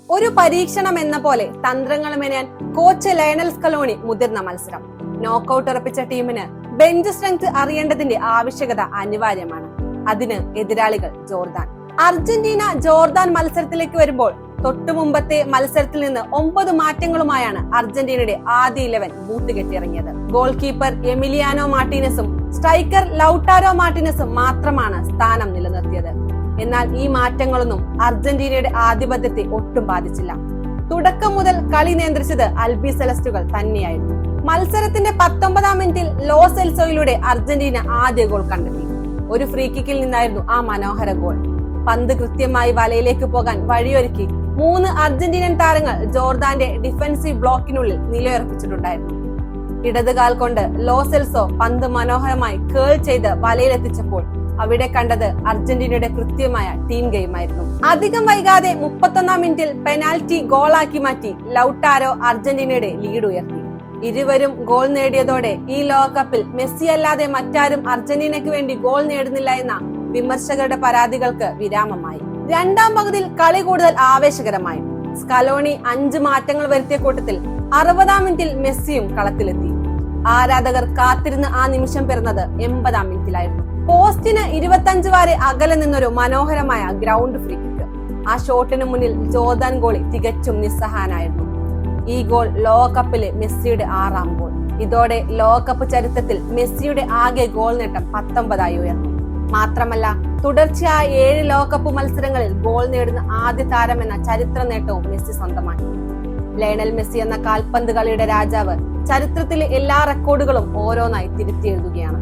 ഒരു പരീക്ഷണം എന്ന പോലെ തന്ത്രങ്ങൾ മെനയാൻ കോച്ച് ലയണൽ സ്കലോണി മുതിർന്ന മത്സരം. നോക്കൌട്ട് ഉറപ്പിച്ച ടീമിന് ബെഞ്ച് സ്ട്രെങ്ത് അറിയേണ്ടതിന്റെ ആവശ്യകത അനിവാര്യമാണ്. അതിന് എതിരാളികൾ ജോർദാൻ. അർജന്റീന ജോർദാൻ മത്സരത്തിലേക്ക് വരുമ്പോൾ തൊട്ടു മുമ്പത്തെ മത്സരത്തിൽ നിന്ന് 9 മാറ്റങ്ങളുമായാണ് അർജന്റീനയുടെ ആദ്യ 11 ബൂത്ത് കെട്ടിയിറങ്ങിയത്. ഗോൾ കീപ്പർ എമിലിയാനോ മാർട്ടിനസും സ്ട്രൈക്കർ ലൗട്ടാരോ മാർട്ടിനസും മാത്രമാണ് സ്ഥാനം നിലനിർത്തിയത്. എന്നാൽ ഈ മാറ്റങ്ങളൊന്നും അർജന്റീനയുടെ ആധിപത്യത്തെ ഒട്ടും ബാധിച്ചില്ല. തുടക്കം മുതൽ കളി നിയന്ത്രിച്ചത് അൽബി സെലസ്റ്റുകൾ തന്നെയായിരുന്നു. മത്സരത്തിന്റെ 19-ാം മിനിറ്റിൽ ലോസ് എൽസോയിലൂടെ അർജന്റീന ആദ്യ ഗോൾ കണ്ടെത്തി. ഒരു ഫ്രീ കിക്കിൽ നിന്നായിരുന്നു ആ മനോഹര ഗോൾ. പന്ത് കൃത്യമായി വലയിലേക്ക് പോകാൻ വഴിയൊരുക്കി 3 അർജന്റീനൻ താരങ്ങൾ ജോർദാന്റെ ഡിഫൻസീവ് ബ്ലോക്കിനുള്ളിൽ നിലയുറപ്പിച്ചിട്ടുണ്ടായിരുന്നു. ഇടതുകാൽ കൊണ്ട് ലോസ് എൽസോ പന്ത് മനോഹരമായി കേൾ ചെയ്ത് വലയിലെത്തിച്ചപ്പോൾ അവിടെ കണ്ടത് അർജന്റീനയുടെ കൃത്യമായ ടീം ഗെയിമായിരുന്നു. അധികം വൈകാതെ 31-ാം മിനിറ്റിൽ പെനാൽറ്റി ഗോളാക്കി മാറ്റി ലൗട്ടാരോ അർജന്റീനയുടെ ലീഡ് ഉയർത്തി. ഇരുവരും ഗോൾ നേടിയതോടെ ഈ ലോകകപ്പിൽ മെസ്സി അല്ലാതെ മറ്റാരും അർജന്റീനയ്ക്ക് വേണ്ടി ഗോൾ നേടുന്നില്ല എന്ന വിമർശകരുടെ പരാതികൾക്ക് വിരാമമായി. രണ്ടാം പകുതിയിൽ കളി കൂടുതൽ ആവേശകരമായി. സ്കലോണി 5 മാറ്റങ്ങൾ വരുത്തിയ കൂട്ടത്തിൽ 60-ാം മിനിറ്റിൽ മെസ്സിയും കളത്തിലെത്തി. ആരാധകർ കാത്തിരുന്ന് ആ നിമിഷം പിറന്നത് 80-ാം മിനിറ്റിലായിരുന്നു. പോസ്റ്റിന് 25 വരെ അകലെ നിന്നൊരു മനോഹരമായ ഗ്രൗണ്ട് ഫ്രീ കിക്ക്. ആ ഷോട്ടിന് മുന്നിൽ ജോർദാൻ ഗോളി തികച്ചും നിസ്സഹായനായിരുന്നു. ഈ ഗോൾ ലോകകപ്പിലെ മെസ്സിയുടെ 6ാം ഗോൾ. ഇതോടെ ലോകകപ്പ് ചരിത്രത്തിൽ മെസ്സിയുടെ ആകെ ഗോൾ നേട്ടം 19 ഉയർന്നു. മാത്രമല്ല തുടർച്ചയായ 7 ലോകകപ്പ് മത്സരങ്ങളിൽ ഗോൾ നേടുന്ന ആദ്യ താരം എന്ന ചരിത്ര നേട്ടവും മെസ്സി സ്വന്തമാക്കി. ലയണൽ മെസ്സി എന്ന കാൽപന്ത് കളിയുടെ രാജാവ് ചരിത്രത്തിലെ എല്ലാ റെക്കോർഡുകളും ഓരോന്നായി തിരുത്തി എഴുതുകയാണ്.